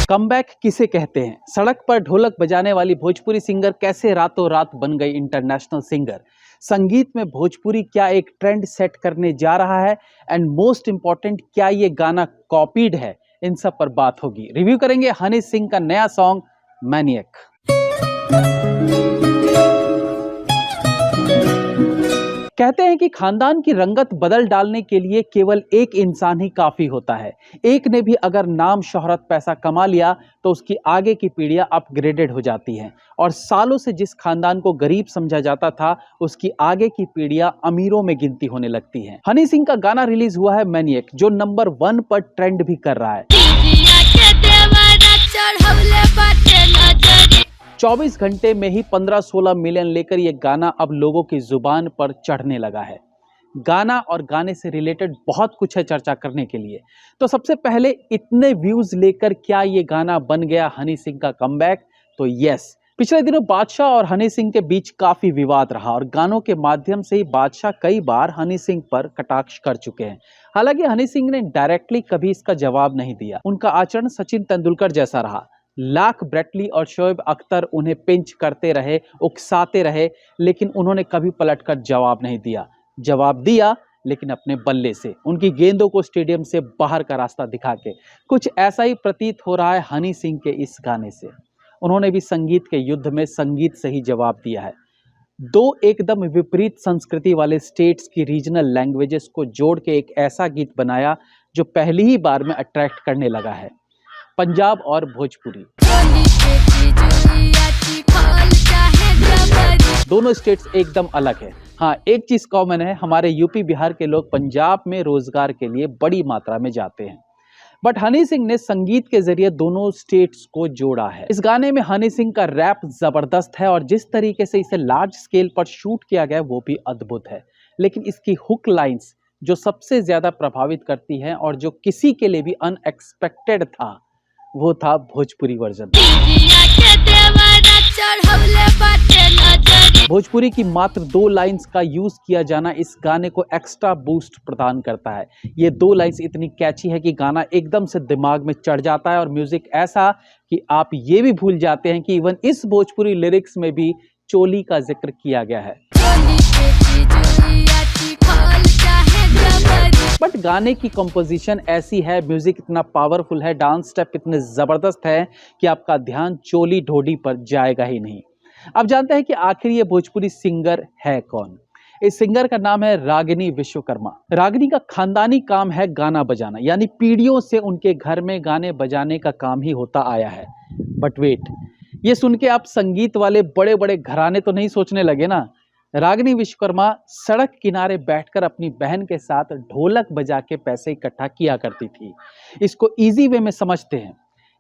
Comeback किसे कहते हैं? सड़क पर ढोलक बजाने वाली भोजपुरी सिंगर कैसे रातों रात बन गई इंटरनेशनल सिंगर? संगीत में भोजपुरी क्या एक ट्रेंड सेट करने जा रहा है? एंड मोस्ट इंपॉर्टेंट, क्या ये गाना कॉपीड है? इन सब पर बात होगी। रिव्यू करेंगे हनी सिंह का नया सॉन्ग मैनिएक। कहते हैं कि खानदान की रंगत बदल डालने के लिए केवल एक इंसान ही काफी होता है। एक ने भी अगर नाम, शोहरत, पैसा कमा लिया तो उसकी आगे की पीढ़ियां अपग्रेडेड हो जाती हैं और सालों से जिस खानदान को गरीब समझा जाता था उसकी आगे की पीढ़ियां अमीरों में गिनती होने लगती हैं। हनी सिंह का गाना रिलीज हुआ है मैनिएक, जो नंबर 1 पर ट्रेंड भी कर रहा है। 24 घंटे में ही 15-16 मिलियन लेकर ये गाना अब लोगों की जुबान पर चढ़ने लगा है। गाना और गाने से रिलेटेड बहुत कुछ है चर्चा करने के लिए। तो सबसे पहले, इतने व्यूज लेकर क्या ये गाना बन गया हनी सिंह का कमबैक? तो यस, पिछले दिनों बादशाह और हनी सिंह के बीच काफी विवाद रहा और गानों के माध्यम से ही बादशाह कई बार हनी सिंह पर कटाक्ष कर चुके हैं। हालांकि हनी सिंह ने डायरेक्टली कभी इसका जवाब नहीं दिया। उनका आचरण सचिन तेंदुलकर जैसा रहा। लाख ब्रेटली और शोएब अख्तर उन्हें पिंच करते रहे, उकसाते रहे, लेकिन उन्होंने कभी पलटकर जवाब नहीं दिया। जवाब दिया लेकिन अपने बल्ले से, उनकी गेंदों को स्टेडियम से बाहर का रास्ता दिखा के। कुछ ऐसा ही प्रतीत हो रहा है हनी सिंह के इस गाने से। उन्होंने भी संगीत के युद्ध में संगीत से ही जवाब दिया है। दो एकदम विपरीत संस्कृति वाले स्टेट्स की रीजनल लैंग्वेजेस को जोड़ के एक ऐसा गीत बनाया जो पहली ही बार में अट्रैक्ट करने लगा है। पंजाब और भोजपुरी दोनों स्टेट्स एकदम अलग है। हाँ, एक चीज कॉमन है, हमारे यूपी बिहार के लोग पंजाब में रोजगार के लिए बड़ी मात्रा में जाते हैं। बट हनी सिंह ने संगीत के जरिए दोनों स्टेट्स को जोड़ा है। इस गाने में हनी सिंह का रैप जबरदस्त है और जिस तरीके से इसे लार्ज स्केल पर शूट किया गया वो भी अद्भुत है। लेकिन इसकी हुक लाइंस जो सबसे ज्यादा प्रभावित करती हैं और जो किसी के लिए भी अनएक्सपेक्टेड था, वो था भोजपुरी वर्जन। भोजपुरी की मात्र 2 लाइंस का यूज किया जाना इस गाने को एक्स्ट्रा बूस्ट प्रदान करता है। ये 2 लाइंस इतनी कैची है कि गाना एकदम से दिमाग में चढ़ जाता है और म्यूजिक ऐसा कि आप ये भी भूल जाते हैं कि इवन इस भोजपुरी लिरिक्स में भी चोली का जिक्र किया गया है। बट गाने की कंपोजिशन ऐसी है, म्यूजिक इतना पावरफुल है, डांस स्टेप इतने जबरदस्त है कि आपका ध्यान चोली ढोडी पर जाएगा ही नहीं। अब जानते हैं कि आखिर ये भोजपुरी सिंगर है कौन। इस सिंगर का नाम है रागिनी विश्वकर्मा। रागिनी का खानदानी काम है गाना बजाना, यानी पीढ़ियों से उनके घर में गाने बजाने का काम ही होता आया है। बट वेट, ये सुन के आप संगीत वाले बड़े बड़े घराने तो नहीं सोचने लगे ना। रागिनी विश्वकर्मा सड़क किनारे बैठकर अपनी बहन के साथ ढोलक बजा के पैसे इकट्ठा किया करती थी। इसको इजी वे में समझते हैं,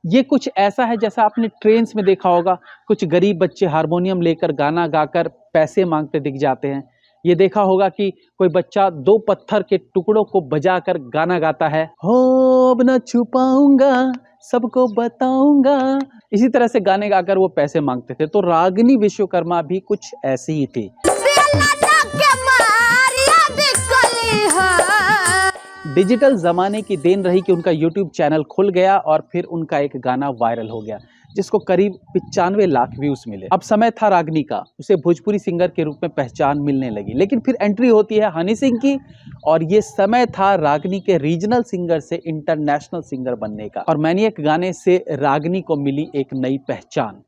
ये कुछ ऐसा है जैसा आपने ट्रेन्स में देखा होगा, कुछ गरीब बच्चे हारमोनियम लेकर गाना गाकर पैसे मांगते दिख जाते हैं। ये देखा होगा कि कोई बच्चा 2 पत्थर के टुकड़ों को बजाकर गाना गाता है, हो अब न छुपाऊंगा सबको बताऊंगा। इसी तरह से गाने गाकर वो पैसे मांगते थे। तो रागिनी विश्वकर्मा भी कुछ ऐसी ही थी। डिजिटल जमाने की देन रही कि उनका यूट्यूब चैनल खुल गया और फिर उनका एक गाना वायरल हो गया जिसको करीब 95 लाख व्यूज मिले। अब समय था रागिनी का, उसे भोजपुरी सिंगर के रूप में पहचान मिलने लगी। लेकिन फिर एंट्री होती है हनी सिंह की और ये समय था रागिनी के रीजनल सिंगर से इंटरनेशनल सिंगर बनने का। और मैनिएक गाने से रागिनी को मिली एक नई पहचान।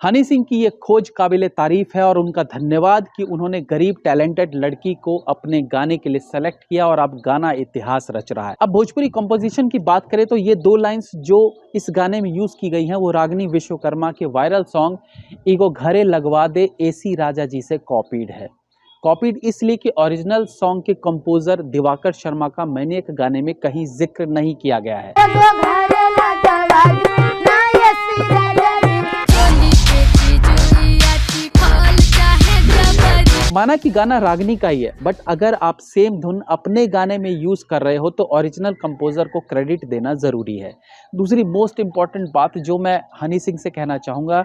हनी सिंह की ये खोज काबिले तारीफ है और उनका धन्यवाद कि उन्होंने गरीब टैलेंटेड लड़की को अपने गाने के लिए सेलेक्ट किया और अब गाना इतिहास रच रहा है। अब भोजपुरी कंपोजिशन की बात करें तो ये 2 लाइंस जो इस गाने में यूज की गई हैं वो रागिनी विश्वकर्मा के वायरल सॉन्ग ईगो घरे लगवा दे एसी राजा जी से कॉपीड है। कॉपीड इसलिए कि ओरिजिनल सॉन्ग के कंपोजर दिवाकर शर्मा का मैनिएक गाने में कहीं जिक्र नहीं किया गया है। माना कि गाना रागिनी का ही है, बट अगर आप सेम धुन अपने गाने में यूज कर रहे हो तो ओरिजिनल कंपोजर को क्रेडिट देना जरूरी है। दूसरी मोस्ट इंपॉर्टेंट बात जो मैं हनी सिंह से कहना चाहूंगा,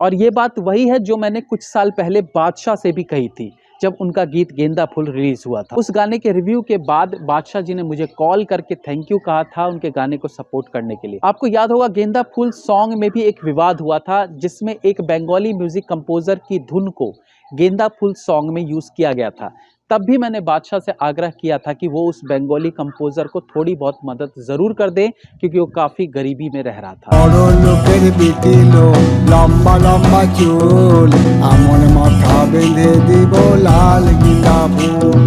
और ये बात वही है जो मैंने कुछ साल पहले बादशाह से भी कही थी, जब उनका गीत गेंदा फूल रिलीज हुआ था। उस गाने के रिव्यू के बाद बादशाह जी ने मुझे कॉल करके थैंक यू कहा था उनके गाने को सपोर्ट करने के लिए। आपको याद होगा गेंदा फूल सॉन्ग में भी एक विवाद हुआ था, जिसमें एक बंगाली म्यूजिक कंपोजर की धुन को गेंदा फूल सॉन्ग में यूज किया गया था। तब भी मैंने बादशाह से आग्रह किया था कि वो उस बंगाली कंपोजर को थोड़ी बहुत मदद जरूर कर दें, क्योंकि वो काफी गरीबी में रह रहा था।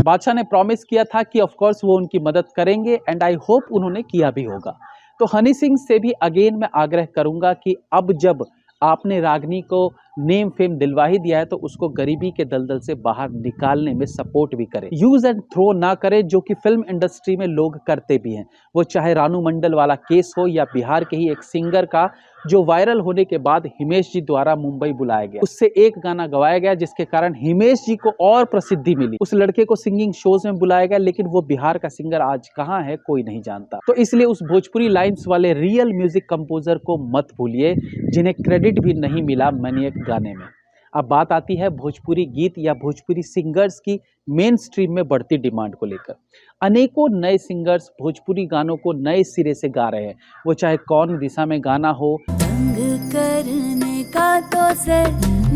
बादशाह ने प्रॉमिस किया था कि ऑफ कोर्स वो उनकी मदद करेंगे एंड आई होप उन्होंने किया भी होगा। तो हनी सिंह से भी अगेन मैं आग्रह करूंगा कि अब जब आपने रागनी को नेम फेम दिलवा ही दिया है तो उसको गरीबी के दलदल से बाहर निकालने में सपोर्ट भी करें, यूज एंड थ्रो ना करें, जो कि फिल्म इंडस्ट्री में लोग करते भी हैं। वो चाहे रानू मंडल वाला केस हो या बिहार के ही एक सिंगर का जो वायरल होने के बाद हिमेश जी द्वारा मुंबई बुलाया गया, उससे एक गाना गवाया गया जिसके कारण हिमेश जी को और प्रसिद्धि मिली। उस लड़के को सिंगिंग शोज में बुलाया गया, लेकिन वो बिहार का सिंगर आज कहाँ है कोई नहीं जानता। तो इसलिए उस भोजपुरी लाइन्स वाले रियल म्यूजिक कंपोजर को मत भूलिए, जिन्हें क्रेडिट भी नहीं मिला मैनिएक गाने में। अब बात आती है भोजपुरी गीत या भोजपुरी सिंगर्स की मेन स्ट्रीम में बढ़ती डिमांड को लेकर। अनेकों नए सिंगर्स भोजपुरी गानों को नए सिरे से गा रहे हैं, वो चाहे कौन दिशा में गाना हो, तंग करने का तो से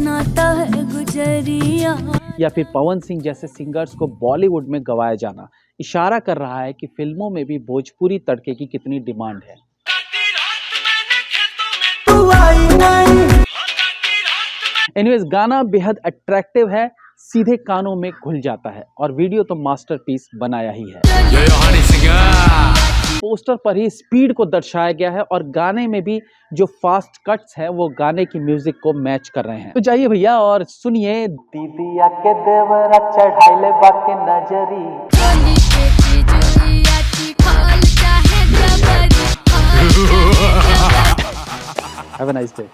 नाता है गुजरिया, या फिर पवन सिंह जैसे सिंगर्स को बॉलीवुड में गवाया जाना इशारा कर रहा है कि फिल्मों में भी भोजपुरी तड़के की कितनी डिमांड है। एनीवेज, गाना बेहद अट्रैक्टिव है, सीधे कानों में घुल जाता है और वीडियो तो मास्टरपीस बनाया ही है। पोस्टर पर ही स्पीड को दर्शाया गया है और गाने में भी जो फास्ट कट्स हैं वो गाने की म्यूजिक को मैच कर रहे हैं। तो जाइए भैया और सुनिए दीदिया के देवरा चढ़ाइले बाके नजरी। Have a nice day.